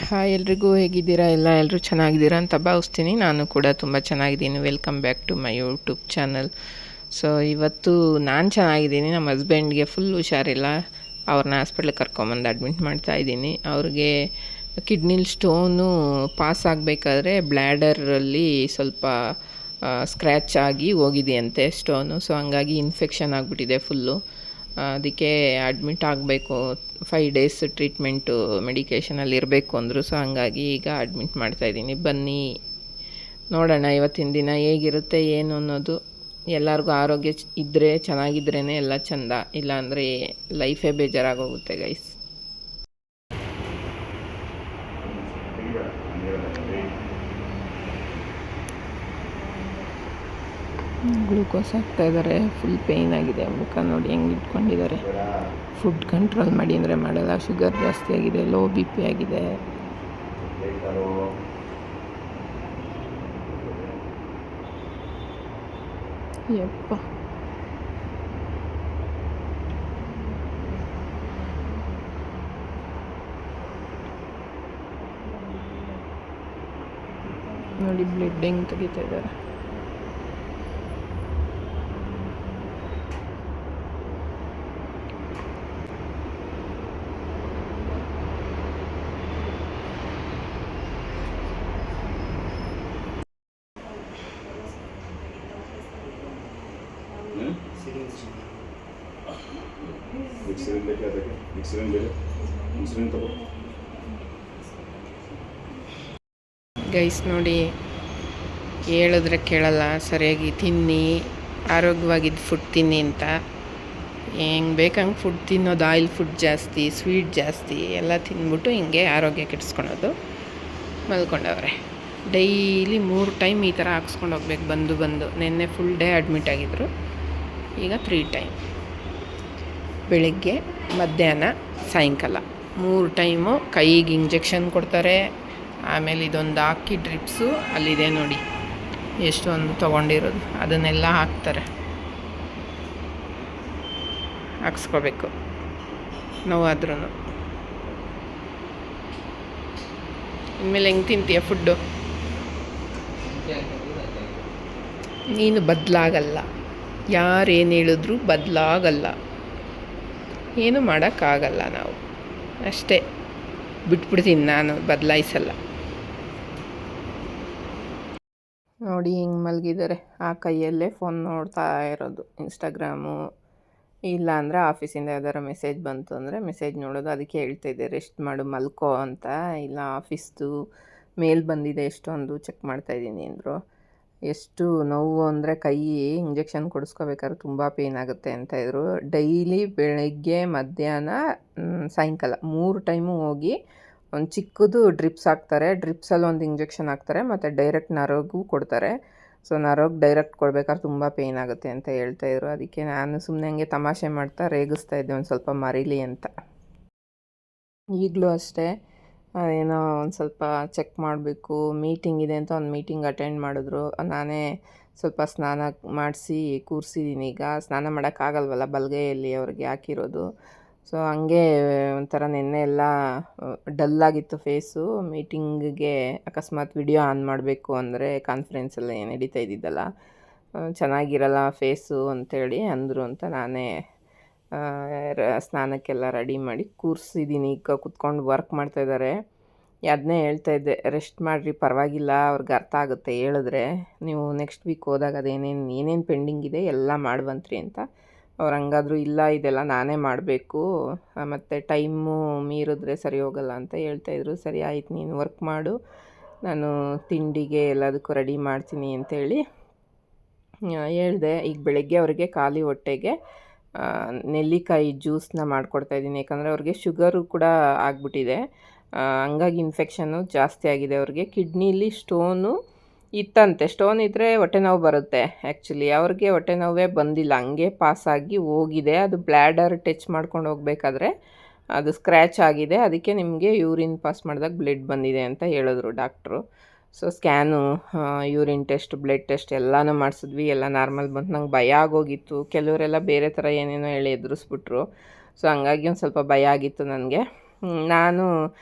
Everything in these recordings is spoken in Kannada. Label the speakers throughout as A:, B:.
A: ಹಾಯ್ ಎಲ್ರಿಗೂ ಹೇಗಿದ್ದೀರಾ ಎಲ್ಲರೂ ಚೆನ್ನಾಗಿದ್ದೀರಾ ಅಂತ ಭಾವಿಸ್ತೀನಿ. ನಾನು ಕೂಡ ತುಂಬ ಚೆನ್ನಾಗಿದ್ದೀನಿ. Welcome back to my YouTube channel. So ಇವತ್ತು ನಾನು ಚೆನ್ನಾಗಿದ್ದೀನಿ. ನಮ್ಮ ಹಸ್ಬೆಂಡ್ಗೆ ಫುಲ್ ಹುಷಾರಿಲ್ಲ. ಅವ್ರನ್ನ ಹಾಸ್ಪಿಟ್ಲಿಗೆ ಕರ್ಕೊಂಬಂದು ಅಡ್ಮಿಟ್ ಮಾಡ್ತಾಯಿದ್ದೀನಿ. ಅವ್ರಿಗೆ ಕಿಡ್ನಿಲಿ ಸ್ಟೋನು ಪಾಸ್ ಆಗಬೇಕಾದ್ರೆ ಬ್ಲ್ಯಾಡರಲ್ಲಿ ಸ್ವಲ್ಪ ಸ್ಕ್ರ್ಯಾಚ್ ಆಗಿ ಹೋಗಿದೆಯಂತೆ ಸ್ಟೋನು. ಸೊ ಹಂಗಾಗಿ ಇನ್ಫೆಕ್ಷನ್ ಆಗಿಬಿಟ್ಟಿದೆ ಫುಲ್ಲು. ಅದಕ್ಕೆ ಅಡ್ಮಿಟ್ ಆಗಬೇಕು, 5 ಡೇಸ್ ಟ್ರೀಟ್ಮೆಂಟು ಮೆಡಿಕೇಷನಲ್ಲಿ ಇರಬೇಕು ಅಂದರು. ಸೊ ಹಂಗಾಗಿ ಈಗ ಅಡ್ಮಿಟ್ ಮಾಡ್ತಾಯಿದ್ದೀನಿ. ಬನ್ನಿ ನೋಡೋಣ ಇವತ್ತಿನ ದಿನ ಹೇಗಿರುತ್ತೆ ಏನು ಅನ್ನೋದು. ಎಲ್ಲರಿಗೂ ಆರೋಗ್ಯ ಇದ್ದರೆ ಚೆನ್ನಾಗಿದ್ರೇ ಎಲ್ಲ ಚೆಂದ, ಇಲ್ಲಾಂದರೆ ಲೈಫೇ ಬೇಜಾರಾಗೋಗುತ್ತೆ ಗೈಸ್. ಗ್ಲೂಕೋಸ್ ಹಾಕ್ತಾಯಿದ್ದಾರೆ. ಫುಲ್ ಪೇಯ್ನ್ ಆಗಿದೆ. ಮುಖ ನೋಡಿ ಹೆಂಗೆ ಇಟ್ಕೊಂಡಿದ್ದಾರೆ. ಫುಡ್ ಕಂಟ್ರೋಲ್ ಮಾಡಿ ಅಂದರೆ ಮಾಡಲ್ಲ. ಶುಗರ್ ಜಾಸ್ತಿ ಆಗಿದೆ, ಲೋ BP ಆಗಿದೆ. ಯಪ್ಪ ನೋಡಿ ಬ್ಲಡ್ ಹೆಂಗೆ ತೆಗಿತಾ ಇದ್ದಾರೆ. ಗೈಸ್ ನೋಡಿ, ಹೇಳಿದ್ರೆ ಕೇಳಲ್ಲ. ಸರಿಯಾಗಿ ತಿನ್ನಿ, ಆರೋಗ್ಯವಾಗಿದ್ದು ಫುಡ್ ತಿನ್ನಿ ಅಂತ. ಹೆಂಗೆ ಬೇಕಂಗೆ ಫುಡ್ ತಿನ್ನೋದು. ಆಯಿಲ್ ಫುಡ್ ಜಾಸ್ತಿ, ಸ್ವೀಟ್ ಜಾಸ್ತಿ ಎಲ್ಲ ತಿಂದ್ಬಿಟ್ಟು ಹಿಂಗೆ ಆರೋಗ್ಯ ಕೆಡಿಸ್ಕೊಳೋದು. ಮಲ್ಕೊಂಡವ್ರೆ. ಡೈಲಿ 3 ಟೈಮ್ ಈ ಥರ ಹಾಕ್ಸ್ಕೊಂಡು ಹೋಗ್ಬೇಕು ಬಂದು. ನಿನ್ನೆ ಫುಲ್ ಡೇ ಅಡ್ಮಿಟ್ ಆಗಿದ್ರು. ಈಗ 3 ಟೈಮ್, ಬೆಳಿಗ್ಗೆ, ಮಧ್ಯಾಹ್ನ, ಸಾಯಂಕಾಲ 3 ಟೈಮು ಕೈಗೆ ಇಂಜೆಕ್ಷನ್ ಕೊಡ್ತಾರೆ. ಆಮೇಲೆ ಇದೊಂದು ಹಾಕಿ ಡ್ರಿಪ್ಸು ಅಲ್ಲಿದೆ ನೋಡಿ ಎಷ್ಟೊಂದು ತೊಗೊಂಡಿರೋದು, ಅದನ್ನೆಲ್ಲ ಹಾಕ್ತಾರೆ. ಹಾಕ್ಸ್ಕೋಬೇಕು ನೋವಾದ್ರೂ. ಇನ್ಮೇಲೆ ಹೆಂಗೆ ತಿಂತೀಯ ಫುಡ್ಡು? ನೀನು ಬದಲಾಗಲ್ಲ. ಯಾರೇನು ಹೇಳಿದ್ರು ಬದಲಾಗಲ್ಲ. ಏನು ಮಾಡೋಕ್ಕಾಗಲ್ಲ ನಾವು, ಅಷ್ಟೇ. ಬಿಟ್ಬಿಡ್ತೀನಿ, ನಾನು ಬದಲಾಯಿಸಲ್ಲ. ನೋಡಿ ಹಿಂಗೆ ಮಲಗಿದ್ದಾರೆ. ಆ ಕೈಯಲ್ಲೇ ಫೋನ್ ನೋಡ್ತಾ ಇರೋದು. ಇನ್ಸ್ಟಾಗ್ರಾಮು, ಇಲ್ಲ ಅಂದರೆ ಆಫೀಸಿಂದ ಯಾವ್ದಾರು ಮೆಸೇಜ್ ಬಂತು ಅಂದರೆ ಮೆಸೇಜ್ ನೋಡೋದು. ಅದಕ್ಕೆ ಹೇಳ್ತಾಯಿದ್ದೆ ರೆಸ್ಟ್ ಮಾಡು, ಮಲ್ಕೋ ಅಂತ. ಇಲ್ಲ ಆಫೀಸ್ದು ಮೇಲ್ ಬಂದಿದೆ ಎಷ್ಟೊಂದು ಚೆಕ್ ಮಾಡ್ತಾಯಿದ್ದೀನಿ ಅಂದರು. ಎಷ್ಟು ನೋವು ಅಂದರೆ ಕೈ ಇಂಜೆಕ್ಷನ್ ಕೊಡಿಸ್ಕೋಬೇಕಾದ್ರೆ ತುಂಬ ಪೇಯ್ನ್ ಆಗುತ್ತೆ ಅಂತ ಇದ್ರು. ಡೈಲಿ ಬೆಳಗ್ಗೆ, ಮಧ್ಯಾಹ್ನ, ಸಾಯಂಕಾಲ 3 ಟೈಮು ಹೋಗಿ ಒಂದು ಚಿಕ್ಕದು ಡ್ರಿಪ್ಸ್ ಹಾಕ್ತಾರೆ. ಡ್ರಿಪ್ಸಲ್ಲಿ ಒಂದು ಇಂಜೆಕ್ಷನ್ ಹಾಕ್ತಾರೆ ಮತ್ತು ಡೈರೆಕ್ಟ್ ನರಗೂ ಕೊಡ್ತಾರೆ. ಸೊ ನರೋಗೆ ಡೈರೆಕ್ಟ್ ಕೊಡ್ಬೇಕಾದ್ರೆ ತುಂಬ ಪೇಯ್ನ್ ಆಗುತ್ತೆ ಅಂತ ಹೇಳ್ತಾಯಿದ್ರು. ಅದಕ್ಕೆ ನಾನು ಸುಮ್ಮನೆ ಹಂಗೆ ತಮಾಷೆ ಮಾಡ್ತಾ ರೇಗಿಸ್ತಾ ಇದ್ದೆ ಒಂದು ಸ್ವಲ್ಪ ಮರೀಲಿ ಅಂತ. ಈಗಲೂ ಅಷ್ಟೇ, ಏನೋ ಒಂದು ಸ್ವಲ್ಪ ಚೆಕ್ ಮಾಡಬೇಕು, ಮೀಟಿಂಗ್ ಇದೆ ಅಂತ ಒಂದು ಮೀಟಿಂಗ್ ಅಟೆಂಡ್ ಮಾಡಿದ್ರು. ನಾನೇ ಸ್ವಲ್ಪ ಸ್ನಾನ ಮಾಡಿಸಿ ಕೂರಿಸಿದ್ದೀನಿ. ಈಗ ಸ್ನಾನ ಮಾಡೋಕ್ಕಾಗಲ್ವಲ್ಲ ಬಲಗೈಯಲ್ಲಿ ಅವ್ರಿಗೆ ಹಾಕಿರೋದು. ಸೊ ಹಂಗೆ ಒಂಥರ ನೆನ್ನೆ ಎಲ್ಲ ಡಲ್ಲಾಗಿತ್ತು ಫೇಸು. ಮೀಟಿಂಗಿಗೆ ಅಕಸ್ಮಾತ್ ವಿಡಿಯೋ ಆನ್ ಮಾಡಬೇಕು ಅಂದರೆ ಕಾನ್ಫರೆನ್ಸಲ್ಲಿ ನಡೀತಾ ಇದ್ದಿದ್ದಲ್ಲ, ಚೆನ್ನಾಗಿರಲ್ಲ ಫೇಸು ಅಂಥೇಳಿ ಅಂದರು ಅಂತ ನಾನೇ ಸ್ನಾನಕ್ಕೆಲ್ಲ ರೆಡಿ ಮಾಡಿ ಕೂರಿಸಿದ್ದೀನಿ. ಈಗ ಕುತ್ಕೊಂಡು ವರ್ಕ್ ಮಾಡ್ತಾಯಿದ್ದಾರೆ. ಅದನ್ನೇ ಹೇಳ್ತಾಯಿದ್ದೆ, ರೆಸ್ಟ್ ಮಾಡಿರಿ, ಪರವಾಗಿಲ್ಲ, ಅವ್ರಿಗೆ ಅರ್ಥ ಆಗುತ್ತೆ ಹೇಳಿದ್ರೆ. ನೀವು ನೆಕ್ಸ್ಟ್ ವೀಕ್ ಹೋದಾಗ ಏನೇನು ಪೆಂಡಿಂಗ್ ಇದೆ ಎಲ್ಲ ಮಾಡುವಂತ್ರಿ ಅಂತ. ಅವ್ರು ಹಂಗಾದ್ರು ಇಲ್ಲ, ಇದೆಲ್ಲ ನಾನೇ ಮಾಡಬೇಕು, ಮತ್ತು ಟೈಮು ಮೀರಿದ್ರೆ ಸರಿ ಹೋಗಲ್ಲ ಅಂತ ಹೇಳ್ತಾಯಿದ್ರು. ಸರಿ ಆಯ್ತು, ನೀನು ವರ್ಕ್ ಮಾಡು, ನಾನು ತಿಂಡಿಗೆ ಎಲ್ಲದಕ್ಕೂ ರೆಡಿ ಮಾಡ್ತೀನಿ ಅಂತೇಳಿ ಹೇಳಿದೆ. ಈಗ ಬೆಳಗ್ಗೆ ಅವ್ರಿಗೆ ಖಾಲಿ ಹೊಟ್ಟೆಗೆ ನೆಲ್ಲಿಕಾಯಿ ಜ್ಯೂಸನ್ನ ಮಾಡ್ಕೊಡ್ತಾಯಿದ್ದೀನಿ. ಯಾಕಂದರೆ ಅವ್ರಿಗೆ ಶುಗರು ಕೂಡ ಆಗಿಬಿಟ್ಟಿದೆ. ಹಂಗಾಗಿ ಇನ್ಫೆಕ್ಷನ್ನು ಜಾಸ್ತಿ ಆಗಿದೆ ಅವ್ರಿಗೆ. ಕಿಡ್ನಿಲಿ ಸ್ಟೋನು ಇತ್ತಂತೆ. ಸ್ಟೋನ್ ಇದ್ದರೆ ಹೊಟ್ಟೆ ನೋವು ಬರುತ್ತೆ. ಆ್ಯಕ್ಚುಲಿ ಅವ್ರಿಗೆ ಹೊಟ್ಟೆ ನೋವೇ ಬಂದಿಲ್ಲ, ಹಂಗೆ ಪಾಸಾಗಿ ಹೋಗಿದೆ. ಅದು ಬ್ಲ್ಯಾಡರ್ ಟಚ್ ಮಾಡ್ಕೊಂಡು ಹೋಗ್ಬೇಕಾದ್ರೆ ಅದು ಸ್ಕ್ರ್ಯಾಚ್ ಆಗಿದೆ. ಅದಕ್ಕೆ ನಿಮಗೆ ಯೂರಿನ್ ಪಾಸ್ ಮಾಡಿದಾಗ ಬ್ಲಡ್ ಬಂದಿದೆ ಅಂತ ಹೇಳಿದ್ರು doctor. So scan, urine test, blood test ಎಲ್ಲನೂ ಮಾಡಿಸಿದ್ವಿ. ಎಲ್ಲ ನಾರ್ಮಲ್ ಬಂತು. ನಂಗೆ ಭಯ ಆಗೋಗಿತ್ತು. ಕೆಲವರೆಲ್ಲ ಬೇರೆ ಥರ ಏನೇನೋ ಹೇಳಿ ಎದುರಿಸ್ಬಿಟ್ರು. ಸೊ ಹಂಗಾಗಿ ಒಂದು ಸ್ವಲ್ಪ ಭಯ ಆಗಿತ್ತು ನನಗೆ. ನಾನು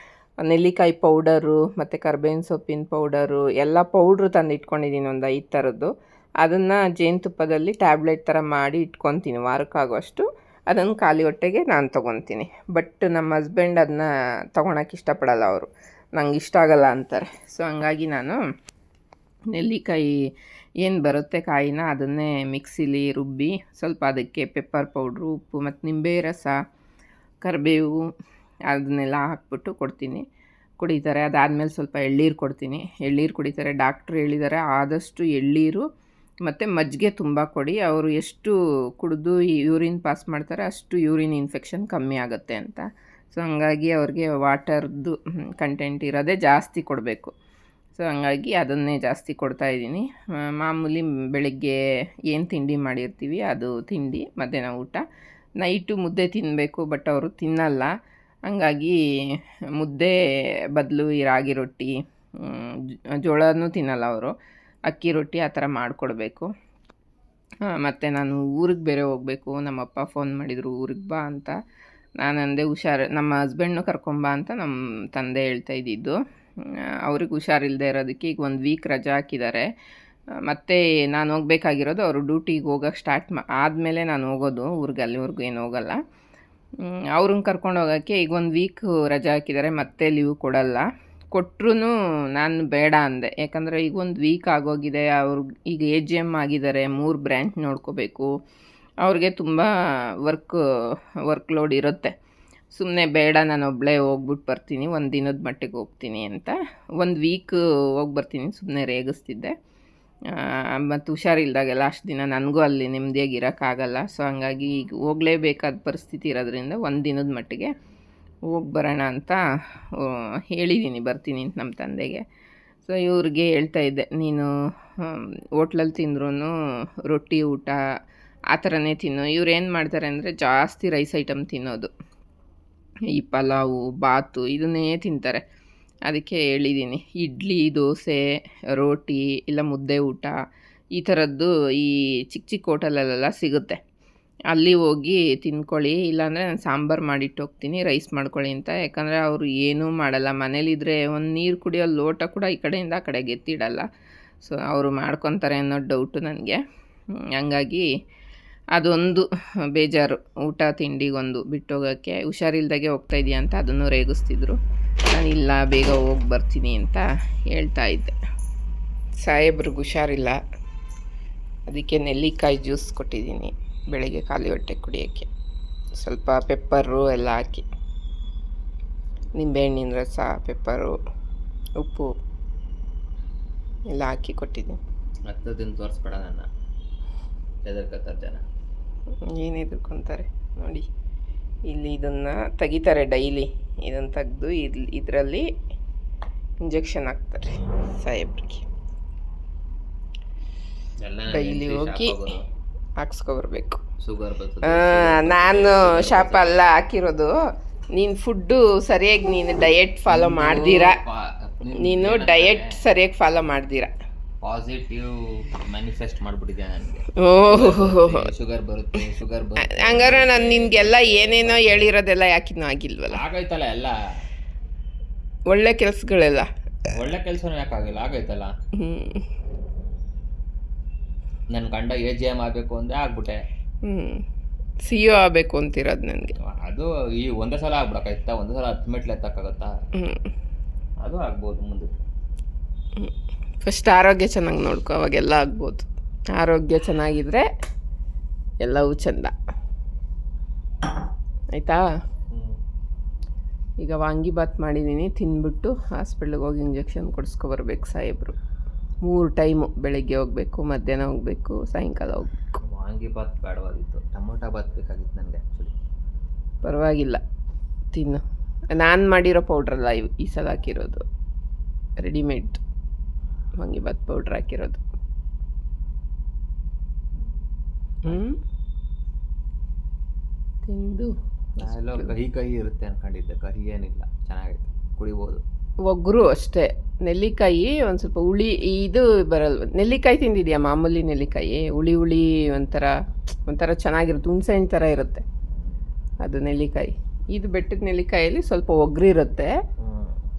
A: ನೆಲ್ಲಿಕಾಯಿ ಪೌಡರು ಮತ್ತು ಕರ್ಬೇವಿನ ಸೊಪ್ಪಿನ ಪೌಡರು ಎಲ್ಲ ಪೌಡ್ರು ತಂದು ಇಟ್ಕೊಂಡಿದ್ದೀನಿ, ಒಂದು 5 ಥರದ್ದು. ಅದನ್ನು ಜೇನುತುಪ್ಪದಲ್ಲಿ ಟ್ಯಾಬ್ಲೆಟ್ ಥರ ಮಾಡಿ ಇಟ್ಕೊತೀನಿ, ವಾರಕ್ಕಾಗುವಷ್ಟು. ಅದನ್ನು ಖಾಲಿ ಹೊಟ್ಟೆಗೆ ನಾನು ತೊಗೊತೀನಿ. ಬಟ್ ನಮ್ಮ ಹಸ್ಬೆಂಡ್ ಅದನ್ನ ತೊಗೊಳಕ್ಕೆ ಇಷ್ಟಪಡಲ್ಲ, ಅವರು ನಂಗೆ ಇಷ್ಟ ಆಗಲ್ಲ ಅಂತಾರೆ. ಸೊ ಹಂಗಾಗಿ ನಾನು ನೆಲ್ಲಿಕಾಯಿ ಏನು ಬರುತ್ತೆ ಕಾಯಿನ ಅದನ್ನೇ ಮಿಕ್ಸಿಲಿ ರುಬ್ಬಿ ಸ್ವಲ್ಪ ಅದಕ್ಕೆ ಪೆಪ್ಪರ್ ಪೌಡ್ರು, ಉಪ್ಪು ಮತ್ತು ನಿಂಬೆ ರಸ, ಕರಿಬೇವು ಅದನ್ನೆಲ್ಲ ಹಾಕ್ಬಿಟ್ಟು ಕೊಡ್ತೀನಿ, ಕುಡಿತಾರೆ. ಅದಾದಮೇಲೆ ಸ್ವಲ್ಪ ಎಳ್ನೀರು ಕೊಡ್ತೀನಿ, ಎಳ್ನೀರು ಕುಡಿತಾರೆ. ಡಾಕ್ಟ್ರು ಹೇಳಿದ್ದಾರೆ ಆದಷ್ಟು ಎಳ್ನೀರು ಮತ್ತು ಮಜ್ಜಿಗೆ ತುಂಬ ಕೊಡಿ, ಅವರು ಎಷ್ಟು ಕುಡಿದು ಯೂರಿನ್ ಪಾಸ್ ಮಾಡ್ತಾರೆ ಅಷ್ಟು ಯೂರಿನ್ ಇನ್ಫೆಕ್ಷನ್ ಕಮ್ಮಿ ಆಗುತ್ತೆ ಅಂತ. ಸೊ ಹಂಗಾಗಿ ಅವ್ರಿಗೆ ವಾಟರ್ದು ಕಂಟೆಂಟ್ ಇರೋದೇ ಜಾಸ್ತಿ ಕೊಡಬೇಕು. ಸೊ ಹಂಗಾಗಿ ಅದನ್ನೇ ಜಾಸ್ತಿ ಕೊಡ್ತಾಯಿದ್ದೀನಿ. ಮಾಮೂಲಿ ಬೆಳಗ್ಗೆ ಏನು ತಿಂಡಿ ಮಾಡಿರ್ತೀವಿ ಅದು ತಿಂಡಿ, ಮಧ್ಯಾಹ್ನ ಊಟ. ನೈಟು ಮುದ್ದೆ ತಿನ್ನಬೇಕು, ಬಟ್ ಅವರು ತಿನ್ನಲ್ಲ. ಹಂಗಾಗಿ ಮುದ್ದೆ ಬದಲು ಈ ರಾಗಿ ರೊಟ್ಟಿ, ಜೋಳನೂ ತಿನ್ನಲ್ಲ ಅವರು, ಅಕ್ಕಿ ರೊಟ್ಟಿ ಆ ಥರ ಮಾಡಿಕೊಡ್ಬೇಕು. ಮತ್ತು ನಾನು ಊರಿಗೆ ಬೇರೆ ಹೋಗಬೇಕು, ನಮ್ಮಪ್ಪ ಫೋನ್ ಮಾಡಿದರು ಊರಿಗೆ ಬಾ ಅಂತ. ನಾನು ಅಂದೆ ನಮ್ಮ ಹಸ್ಬೆಂಡ್ನು ಕರ್ಕೊಂಬಾ ಅಂತ ನಮ್ಮ ತಂದೆ ಹೇಳ್ತಾ ಇದ್ದಿದ್ದು. ಅವ್ರಿಗೆ ಹುಷಾರಿಲ್ಲದೆ ಇರೋದಕ್ಕೆ ಈಗ 1 ವೀಕ್ ರಜೆ ಹಾಕಿದ್ದಾರೆ. ಮತ್ತು ನಾನು ಹೋಗ್ಬೇಕಾಗಿರೋದು ಅವರು ಡ್ಯೂಟಿಗೆ ಹೋಗೋಕ್ಕೆ ಸ್ಟಾರ್ಟ್ ಆದಮೇಲೆ ನಾನು ಹೋಗೋದು ಊರಿಗೆ, ಅಲ್ಲಿವರೆಗೂ ಏನು ಹೋಗಲ್ಲ. ಅವ್ರನ್ನ ಕರ್ಕೊಂಡು ಹೋಗೋಕ್ಕೆ ಈಗ 1 ವೀಕ್ ರಜೆ ಹಾಕಿದ್ದಾರೆ, ಮತ್ತೆ ಲೀವ್ ಕೊಡಲ್ಲ. ಕೊಟ್ಟರು ನಾನು ಬೇಡ ಅಂದೆ, ಯಾಕಂದರೆ ಈಗ 1 ವೀಕ್ ಆಗೋಗಿದೆ. ಅವ್ರಿಗೆ ಈಗ AGM ಆಗಿದ್ದಾರೆ, 3 ಬ್ರ್ಯಾಂಚ್ ನೋಡ್ಕೋಬೇಕು, ಅವ್ರಿಗೆ ತುಂಬ ವರ್ಕ್ ಲೋಡ್ ಇರುತ್ತೆ. ಸುಮ್ಮನೆ ಬೇಡ, ನಾನು ಒಬ್ಬಳೇ ಹೋಗ್ಬಿಟ್ಟು ಬರ್ತೀನಿ, 1 ದಿನದ ಮಟ್ಟಿಗೆ ಹೋಗ್ತೀನಿ ಅಂತ 1 ವೀಕ್ ಹೋಗಿ ಬರ್ತೀನಿ ಸುಮ್ಮನೆ ರೇಗಿಸ್ತಿದ್ದೆ. ಮತ್ತು ಹುಷಾರಿಲ್ದಾಗೆಲ್ಲ ಅಷ್ಟು ದಿನ ನನಗೂ ಅಲ್ಲಿ ನೆಮ್ಮದಿಯಾಗಿ ಇರೋಕ್ಕಾಗಲ್ಲ. ಸೊ ಹಂಗಾಗಿ ಈಗ ಹೋಗಲೇಬೇಕಾದ ಪರಿಸ್ಥಿತಿ ಇರೋದ್ರಿಂದ 1 ದಿನದ ಮಟ್ಟಿಗೆ ಹೋಗಿ ಬರೋಣ ಅಂತ ಹೇಳಿದ್ದೀನಿ, ಬರ್ತೀನಿ ಅಂತ ನಮ್ಮ ತಂದೆಗೆ. ಸೊ ಇವ್ರಿಗೆ ಹೇಳ್ತಾ ಇದ್ದೆ, ನೀನು ಹೋಟ್ಲಲ್ಲಿ ತಿಂದ್ರೂ ರೊಟ್ಟಿ ಊಟ ಆ ಥರನೇ ತಿನ್ನು. ಇವ್ರು ಏನು ಮಾಡ್ತಾರೆ ಅಂದರೆ ಜಾಸ್ತಿ ರೈಸ್ ಐಟಮ್ ತಿನ್ನೋದು, ಈ ಪಲಾವು ಬಾತು ಇದನ್ನೇ ತಿಂತಾರೆ. ಅದಕ್ಕೆ ಹೇಳಿದ್ದೀನಿ, ಇಡ್ಲಿ ದೋಸೆ ರೋಟಿ ಇಲ್ಲ ಮುದ್ದೆ ಊಟ ಈ ಥರದ್ದು ಈ ಚಿಕ್ಕ ಚಿಕ್ಕ ಹೋಟೆಲಲ್ಲೆಲ್ಲ ಸಿಗುತ್ತೆ, ಅಲ್ಲಿ ಹೋಗಿ ತಿನ್ಕೊಳ್ಳಿ, ಇಲ್ಲಾಂದರೆ ನಾನು ಸಾಂಬಾರು ಮಾಡಿಟ್ಟು ಹೋಗ್ತೀನಿ, ರೈಸ್ ಮಾಡ್ಕೊಳ್ಳಿ ಅಂತ. ಯಾಕಂದರೆ ಅವರು ಏನೂ ಮಾಡಲ್ಲ, ಮನೇಲಿದ್ದರೆ ಒಂದು ನೀರು ಕುಡಿಯೋ ಲೋಟ ಕೂಡ ಈ ಕಡೆಯಿಂದ ಆ ಕಡೆಗೆ ಎತ್ತಿಡಲ್ಲ. ಸೊ ಅವರು ಮಾಡ್ಕೊತಾರೆ ಅನ್ನೋ ಡೌಟು ನನಗೆ. ಹಂಗಾಗಿ ಅದೊಂದು ಬೇಜಾರು, ಊಟ ತಿಂಡಿಗೊಂದು ಬಿಟ್ಟೋಗೋಕ್ಕೆ. ಹುಷಾರಿಲ್ದಾಗೆ ಹೋಗ್ತಾ ಇದೆಯಾ ಅಂತ ಅದನ್ನು ರೇಗಿಸ್ತಿದ್ರು. ನಾನಿಲ್ಲ, ಬೇಗ ಹೋಗಿ ಬರ್ತೀನಿ ಅಂತ ಹೇಳ್ತಾ ಇದ್ದೆ. ಸಾಹೇಬ್ರಿಗೆ ಹುಷಾರಿಲ್ಲ, ಅದಕ್ಕೆ ನೆಲ್ಲಿಕಾಯಿ ಜ್ಯೂಸ್ ಕೊಟ್ಟಿದ್ದೀನಿ ಬೆಳಗ್ಗೆ ಖಾಲಿ ಹೊಟ್ಟೆ ಕುಡಿಯೋಕ್ಕೆ. ಸ್ವಲ್ಪ ಪೆಪ್ಪರು ಎಲ್ಲ ಹಾಕಿ, ನಿಂಬೆಹಣ್ಣಿನ ರಸ, ಪೆಪ್ಪರು, ಉಪ್ಪು ಎಲ್ಲ ಹಾಕಿ ಕೊಟ್ಟಿದ್ದೀನಿ.
B: ಹತ್ತದಿನ ತೋರಿಸ್ಬೇಡ, ನನ್ನ ಹೆದರ್ಕತ್ತಾರೆ ಜನ.
A: ಏನು ಹೆದರ್ಕೊತಾರೆ ನೋಡಿ, ಇಲ್ಲಿ ಇದನ್ನು ತೆಗಿತಾರೆ ಡೈಲಿ, ಇದನ್ನು ತೆಗೆದು ಇದರಲ್ಲಿ ಇಂಜೆಕ್ಷನ್ ಹಾಕ್ತಾರೆ ಸಾಹೇಬ್ರಿಗೆ. ಡೈಲಿ ಹೋಗಿ ಹಾಕ್ಸ್ಕೊಬರ್ಬೇಕು.
B: ಶುಗರ್
A: ನಾನು ಶಾಪಲ್ಲ ಹಾಕಿರೋದು. ನೀನು ಫುಡ್ಡು ಸರಿಯಾಗಿ ನೀನು ಡಯಟ್ ಫಾಲೋ ಮಾಡ್ದಿರಾ, ನೀನು ಡಯಟ್ ಸರಿಯಾಗಿ ಫಾಲೋ ಮಾಡ್ದಿರಾ.
B: ಪಾಸಿಟಿವ್ ಮ್ಯಾನಿಫೆಸ್ಟ್ ಮಾಡಿಬಿಟ್ಟಿದ್ದೆ ನನಗೆ. ಶುಗರ್ ಬರುತ್ತೆ.
A: ಹಂಗಾರೆ ನಾನು ನಿನಗೆಲ್ಲ ಏನೇನೋ ಹೇಳಿರೋದೆಲ್ಲ ಯಾಕಿನ್ನೂ ಆಗಿಲ್ವಲ್ಲ?
B: ಆಗೈತಲ್ಲ ಎಲ್ಲ
A: ಒಳ್ಳೆ ಕೆಲಸಗಳೆಲ್ಲ.
B: ಒಳ್ಳೆ ಕೆಲಸನೂ ಯಾಕಾಗಿಲ್ಲ, ಆಗೈತಲ್ಲ. ನನ್ನ ಗಂಡ AGM ಆಗಬೇಕು ಅಂದರೆ ಆಗ್ಬಿಟ್ಟೆ.
A: CEO ಆಗಬೇಕು ಅಂತಿರೋದು ನನಗೆ.
B: ಅದು ಈ ಒಂದೇ ಸಲ ಆಗ್ಬಿಡಕ್ಕಾಯ್ತಾ? ಒಂದೇ ಸಲ 10 ಮೆಟ್ಲು ಎತ್ತಕ್ಕಾಗತ್ತಾ? ಅದು ಆಗ್ಬೋದು ಮುಂದೆ.
A: ಫಸ್ಟ್ ಆರೋಗ್ಯ ಚೆನ್ನಾಗಿ ನೋಡ್ಕೊ, ಅವಾಗೆಲ್ಲ ಆಗ್ಬೋದು. ಆರೋಗ್ಯ ಚೆನ್ನಾಗಿದ್ರೆ ಎಲ್ಲವೂ ಚೆಂದ, ಆಯಿತಾ? ಈಗ ವಾಂಗಿಬಾತ್ ಮಾಡಿದ್ದೀನಿ, ತಿಂದ್ಬಿಟ್ಟು ಹಾಸ್ಪಿಟ್ಲಿಗೆ ಹೋಗಿ ಇಂಜೆಕ್ಷನ್ ಕೊಡಿಸ್ಕೊಬರ್ಬೇಕು ಸಾಹೇಬರು. 3 ಟೈಮು, ಬೆಳಗ್ಗೆ ಹೋಗಬೇಕು, ಮಧ್ಯಾಹ್ನ ಹೋಗಬೇಕು, ಸಾಯಂಕಾಲ ಹೋಗಬೇಕು.
B: ವಾಂಗಿಬಾತ್ ಬೇಡವಾಗಿತ್ತು, ಟೊಮೊಟೊ ಬಾತ್ ಬೇಕಾಗಿತ್ತು ನನಗೆ ಆ್ಯಕ್ಚುಲಿ.
A: ಪರವಾಗಿಲ್ಲ, ತಿನ್ನು. ನಾನು ಮಾಡಿರೋ ಪೌಡ್ರಲ್ಲ ಈ ಸಲ ಹಾಕಿರೋದು, ರೆಡಿಮೇಡ್ ವಾಂಗಿಬಾತ್ ಪೌಡ್ರ್ ಹಾಕಿರೋದು. ತಿಂದು
B: ಎಲ್ಲ ಕಹಿ ಇರುತ್ತೆ ಅನ್ಕೊಂಡಿದ್ದೆ, ಕಹಿ ಏನಿಲ್ಲ, ಚೆನ್ನಾಗೈತೆ, ಕುಡಿಬೋದು.
A: ಒಗ್ರು ಅಷ್ಟೇ. ನೆಲ್ಲಿಕಾಯಿ ಒಂದು ಸ್ವಲ್ಪ ಹುಳಿ ಇದು ಬರಲ್ವ? ನೆಲ್ಲಿಕಾಯಿ ತಿಂದಿದ್ಯಾ? ಮಾಮೂಲಿ ನೆಲ್ಲಿಕಾಯಿ ಹುಳಿ ಒಂಥರ ಚೆನ್ನಾಗಿರುತ್ತೆ, ಹುಣ್ಸೆಹಣ್ಣು ಥರ ಇರುತ್ತೆ ಅದು ನೆಲ್ಲಿಕಾಯಿ. ಇದು ಬೆಟ್ಟದ ನೆಲ್ಲಿಕಾಯಲ್ಲಿ ಸ್ವಲ್ಪ ಒಗ್ರಿರುತ್ತೆ,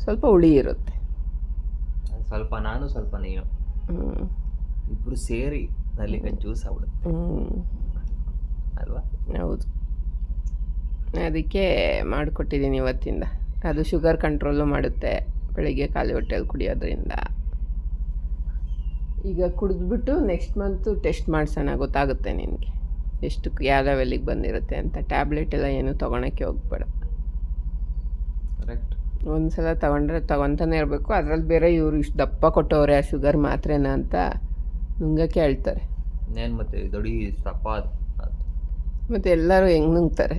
A: ಸ್ವಲ್ಪ ಹುಳಿ ಇರುತ್ತೆ.
B: ಸ್ವಲ್ಪ ನಾನು ಸ್ವಲ್ಪ ನೀನು ಇಬ್ರು ಸೇರಿ ನಲ್ಲಿಕಾಯಿ ಜ್ಯೂಸ್ ಆಗ್ಬಿಡುತ್ತೆ ಅಲ್ವಾ?
A: ಹೌದು, ಅದಕ್ಕೆ ಮಾಡಿಕೊಟ್ಟಿದ್ದೀನಿ ಇವತ್ತಿಂದ. ಅದು ಶುಗರ್ ಕಂಟ್ರೋಲು ಮಾಡುತ್ತೆ ಬೆಳಿಗ್ಗೆ ಖಾಲಿ ಹೊಟ್ಟೆಯಲ್ಲಿ ಕುಡಿಯೋದ್ರಿಂದ. ಈಗ ಕುಡಿದ್ಬಿಟ್ಟು ನೆಕ್ಸ್ಟ್ ಮಂತು ಟೆಸ್ಟ್ ಮಾಡಿಸೋಣ, ಗೊತ್ತಾಗುತ್ತೆ ನಿನಗೆ ಎಷ್ಟು ಯಾವ ಲೆವೆಲಿಗೆ ಬಂದಿರುತ್ತೆ ಅಂತ. ಟ್ಯಾಬ್ಲೆಟ್ ಎಲ್ಲ ಏನು ತೊಗೊಳಕ್ಕೆ ಹೋಗ್ಬೇಡ.
B: ಕರೆಕ್ಟ್.
A: ಒಂದು ಸಲ ತೊಗೊತಾನೆ ಇರಬೇಕು. ಅದರಲ್ಲಿ ಬೇರೆ ಇವರು ಇಷ್ಟು ದಪ್ಪ ಕೊಟ್ಟವ್ರೆ ಆ ಶುಗರ್ ಮಾತ್ರೆನ ಅಂತ ನುಂಗಕ್ಕೆ ಹೇಳ್ತಾರೆ.
B: ಇನ್ನೇನು ಮತ್ತೆ ದೊಡ್ಡ ದಪ್ಪ
A: ಮತ್ತು ಎಲ್ಲರೂ ಹೆಂಗೆ ನುಂಗ್ತಾರೆ?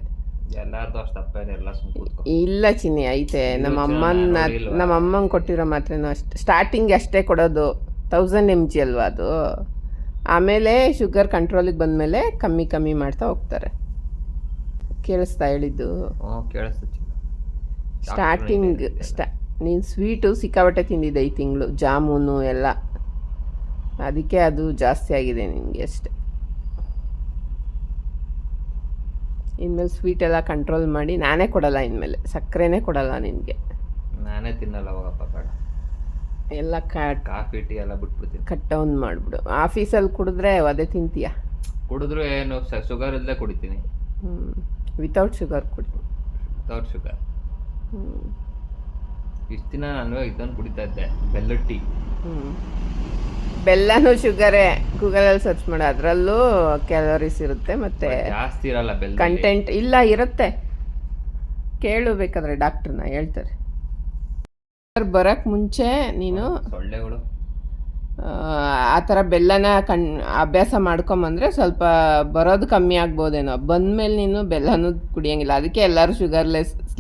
B: ಎಲ್ಲಾರ್ದು ಅಷ್ಟು ದಪ್ಪ ಏನಿಲ್ಲ, ಸುಮ್ಮನೆ
A: ಇಲ್ಲ ಚಿನ್ನಿ, ಐತೆ. ನಮ್ಮ ಅಮ್ಮಂಗೆ ಕೊಟ್ಟಿರೋ ಮಾತ್ರೆನೂ ಅಷ್ಟೇ. ಸ್ಟಾರ್ಟಿಂಗ್ ಅಷ್ಟೇ ಕೊಡೋದು, 1000 mg ಅಲ್ವಾ ಅದು. ಆಮೇಲೆ ಶುಗರ್ ಕಂಟ್ರೋಲಿಗೆ ಬಂದಮೇಲೆ ಕಮ್ಮಿ ಮಾಡ್ತಾ ಹೋಗ್ತಾರೆ. ಕೇಳಿಸ್ತಾ ಹೇಳಿದ್ದು?
B: ಕೇಳಿಸ್ತು.
A: ಸ್ಟಾರ್ಟಿಂಗ್ ನೀನು ಸ್ವೀಟು ಸಿಕ್ಕಾಬಟ್ಟೆ ತಿಂದಿದ್ದೆ ಈ ತಿಂಗಳು, ಜಾಮೂನು ಎಲ್ಲ, ಅದಕ್ಕೆ ಅದು ಜಾಸ್ತಿ ಆಗಿದೆ ನಿನಗೆ ಅಷ್ಟೆ. ಇನ್ಮೇಲೆ ಸ್ವೀಟ್ ಎಲ್ಲ ಕಂಟ್ರೋಲ್ ಮಾಡಿ. ನಾನೇ ಕೊಡಲ್ಲ ಇನ್ಮೇಲೆ, ಸಕ್ಕರೆನೇ ಕೊಡಲ್ಲ ನಿನಗೆ.
B: ನಾನೇ ತಿನ್ನಲ್ಲ ಹೋಗಪ್ಪ, ಬೇಡ.
A: ಎಲ್ಲ
B: ಕಾಫಿ ಟೀ ಎಲ್ಲ ಬಿಟ್ಬಿಡ್ತೀನಿ.
A: Cut down ಮಾಡಿಬಿಡು. ಆಫೀಸಲ್ಲಿ ಕುಡಿದ್ರೆ ಅದೇ ತಿಂತೀಯ.
B: ಕುಡಿದ್ರು ಏನು ಶುಗರ್ ಇಲ್ಲದೆ ಕುಡಿತೀನಿ.
A: ವಿತೌಟ್ ಶುಗರ್ ಕುಡಿ.
B: Without sugar. ಇಷ್ಟು ದಿನ ನಾನು ಇದನ್ನು ಕುಡಿತಾ ಇದ್ದೆ, ಬೆಲ್ಲದ ಟೀ.
A: ಬೆಲ್ಲನೂ ಶುಗರೇ. ಗೂಗಲಲ್ಲಿ ಸರ್ಚ್ ಮಾಡಿ, ಅದರಲ್ಲೂ ಕ್ಯಾಲೋರೀಸ್ ಇರುತ್ತೆ, ಮತ್ತು
B: ಜಾಸ್ತಿ ಇರಲ್ಲ ಬೆಲ್ಲ
A: ಕಂಟೆಂಟ್. ಇಲ್ಲ, ಇರುತ್ತೆ, ಕೇಳು ಬೇಕಾದ್ರೆ, ಡಾಕ್ಟ್ರನ್ನ ಹೇಳ್ತಾರೆ. ಬರೋಕ್ಕೆ ಮುಂಚೆ ನೀನು
B: ಸೊಳ್ಳೆಗಳು
A: ಆ ಥರ ಬೆಲ್ಲನ ಅಭ್ಯಾಸ ಮಾಡ್ಕೊಂಬಂದರೆ ಸ್ವಲ್ಪ ಬರೋದು ಕಮ್ಮಿ ಆಗ್ಬೋದೇನೋ. ಬಂದಮೇಲೆ ನೀನು ಬೆಲ್ಲನೂ ಕುಡಿಯೋಂಗಿಲ್ಲ. ಅದಕ್ಕೆ ಎಲ್ಲರೂ ಶುಗರ್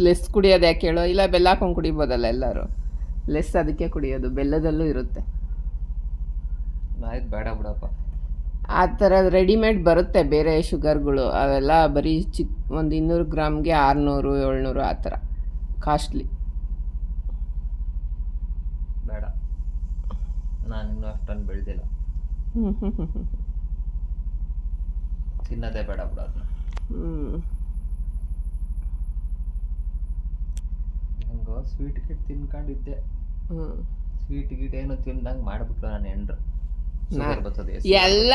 A: ಲೆಸ್ ಕುಡಿಯೋದು ಯಾಕೆ ಹೇಳೋ? ಇಲ್ಲ, ಬೆಲ್ಲ ಹಾಕೊಂಡು ಕುಡಿಬೋದಲ್ಲ ಎಲ್ಲರೂ. ಲೆಸ್ ಅದಕ್ಕೆ ಕುಡಿಯೋದು, ಬೆಲ್ಲದಲ್ಲೂ ಇರುತ್ತೆ.
B: ಆಯ್ತು, ಬೇಡ ಬಿಡಪ್ಪ.
A: ಆ ಥರ ರೆಡಿಮೇಡ್ ಬರುತ್ತೆ ಬೇರೆ ಶುಗರ್ಗಳು, ಅವೆಲ್ಲ ಬರೀ ಒಂದು 200 ಗ್ರಾಮ್ಗೆ 600 700 ಆ ಥರ ಕಾಸ್ಟ್ಲಿ.
B: ಬೇಡ, ನಾನಿನ್ನೂ ಅಷ್ಟೊಂದು ಬೆಳೆದಿಲ್ಲ. ತಿನ್ನೋದೇ ಬೇಡ ಬಿಡ ಅದನ್ನ. ನಂಗೆ ಸ್ವೀಟ್ ಗಿಟ್ ತಿನ್ಕೊಂಡಿದ್ದೆ. ಸ್ವೀಟ್ ಗಿಟ್ ಏನು ತಿಂದಂಗೆ ಮಾಡಿಬಿಟ್ರು ನಾನು ಎಂಡ್ರು.
A: ಎಲ್ಲ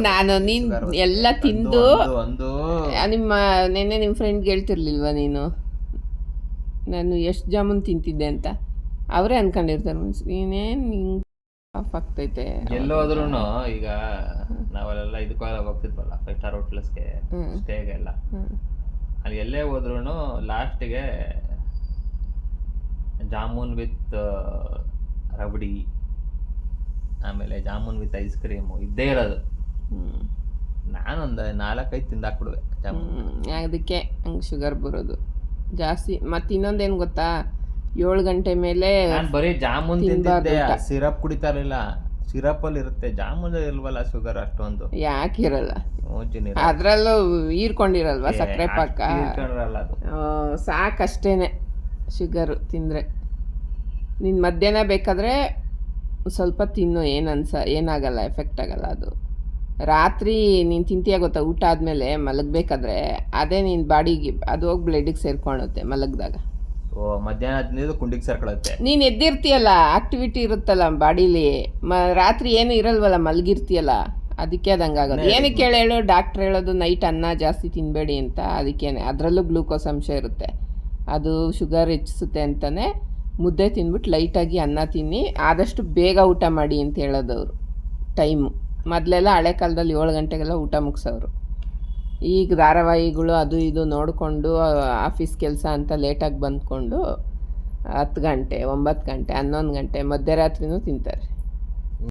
A: ನಾನು ನೀನು ಎಲ್ಲ ತಿಂದು ನಿಮ್ಮ ಫ್ರೆಂಡ್ಗೆ ಹೇಳ್ತಿರ್ಲಿಲ್ವ ನೀನು ನಾನು ಎಷ್ಟು ಜಾಮೂನ್ ತಿಂತಿದ್ದೆ ಅಂತ? ಅವರೇ ಅನ್ಕೊಂಡಿರ್ತಾರೆ ನೀನೇನು ಹಿಂಗೆ ಆಫ್ ಆಗ್ತೈತೆ.
B: ಎಲ್ಲೋದ್ರೂ ಈಗ ನಾವೆಲ್ಲ ಇದಕ್ಕೆಲ್ಲ ಹೋಗ್ತಿದ್ವಲ್ಲ, 5 ಸ್ಟಾರ್ ಹೋಟ್ಲಸ್ಗೆ, ಸ್ಟೇಗೆಲ್ಲ, ಅಲ್ಲಿ ಎಲ್ಲೇ ಹೋದ್ರೂ ಲಾಸ್ಟಿಗೆ ಜಾಮೂನ್ ವಿತ್ ರಬಡಿ, ಆಮೇಲೆ ಜಾಮೂನ್ ವಿತ್ ಐಸ್ ಕ್ರೀಮು ಇದ್ದೇ ಇರೋದು. ನಾನೊಂದು 4-5 ತಿಂದಾಕ್ಬಿಡುವೆ ಜಾಮೂನ್.
A: ಅದಕ್ಕೆ ಹಂಗೆ ಶುಗರ್ ಬರೋದು ಜಾಸ್ತಿ. ಮತ್ತು ಇನ್ನೊಂದೇನು ಗೊತ್ತಾ, 7 ಗಂಟೆ ಮೇಲೆ
B: ನಾನು ಬರೀ ಜಾಮೂನ್ ತಿಂದಿದ್ದೆ, ಸಿರಪ್ ಕುಡಿತಾ ಇರಲಿಲ್ಲ. ಸಿರಪಲ್ಲಿ ಇರುತ್ತೆ, ಜಾಮೂನ್ ಇಲ್ವಲ್ಲ ಶುಗರ್ ಅಷ್ಟೊಂದು.
A: ಯಾಕಿರಲ್ಲ, ಅದರಲ್ಲೂ ಹೀರ್ಕೊಂಡಿರಲ್ವ ಸಕ್ಕರೆ ಪಾಕ, ಸಾಕಷ್ಟೇನೆ ಶುಗರು ತಿಂದರೆ. ನೀನು ಮಧ್ಯಾಹ್ನ ಬೇಕಾದರೆ ಸ್ವಲ್ಪ ತಿನ್ನು, ಏನಾಗಲ್ಲ, ಎಫೆಕ್ಟ್ ಆಗಲ್ಲ ಅದು. ರಾತ್ರಿ ನೀನು ತಿಂತೀಯ ಗೊತ್ತಾ, ಊಟ ಆದಮೇಲೆ ಮಲಗಬೇಕಾದ್ರೆ ಅದೇ ನಿನ್ನ ಬಾಡಿಗೆ ಅದು ಹೋಗಿ ಬ್ಲಡ್ಡಿಗೆ ಸೇರ್ಕೊಳ್ಳುತ್ತೆ ಮಲಗಿದಾಗ.
B: ಮಧ್ಯಾಹ್ನ ಕುಂಡಿಗೆ ಸೇರ್ಕೊಳ್ಳುತ್ತೆ.
A: ನೀನು ಎದ್ದಿರ್ತೀಯಲ್ಲ, ಆಕ್ಟಿವಿಟಿ ಇರುತ್ತಲ್ಲ ಬಾಡೀಲಿ, ರಾತ್ರಿ ಏನು ಇರಲ್ವಲ್ಲ, ಮಲಗಿರ್ತೀಯಲ್ಲ, ಅದಕ್ಕೆ ಅದು ಹಂಗಾಗೋದು. ಏನಕ್ಕೆ ಹೇಳು, ಡಾಕ್ಟ್ರ್ ಹೇಳೋದು ನೈಟ್ ಅನ್ನ ಜಾಸ್ತಿ ತಿನ್ನಬೇಡಿ ಅಂತ. ಅದಕ್ಕೇನೆ, ಅದರಲ್ಲೂ ಗ್ಲೂಕೋಸ್ ಅಂಶ ಇರುತ್ತೆ, ಅದು ಶುಗರ್ ಹೆಚ್ಚಿಸುತ್ತೆ ಅಂತಲೇ ಮುದ್ದೆ ತಿಂದ್ಬಿಟ್ಟು ಲೈಟಾಗಿ ಅನ್ನ ತಿನ್ನಿ, ಆದಷ್ಟು ಬೇಗ ಊಟ ಮಾಡಿ ಅಂತ ಹೇಳೋದವರು ಟೈಮು. ಮೊದಲೆಲ್ಲ ಹಳೆ ಕಾಲದಲ್ಲಿ 7 ಗಂಟೆಗೆಲ್ಲ ಊಟ ಮುಗಿಸೋರು. ಈಗ ಧಾರಾವಾಹಿಗಳು ಅದು ಇದು ನೋಡಿಕೊಂಡು ಆಫೀಸ್ ಕೆಲಸ ಅಂತ ಲೇಟಾಗಿ ಬಂದ್ಕೊಂಡು 10 ಗಂಟೆ 9 ಗಂಟೆ 11 ಗಂಟೆ ಮಧ್ಯರಾತ್ರಿನೂ ತಿಂತಾರೆ.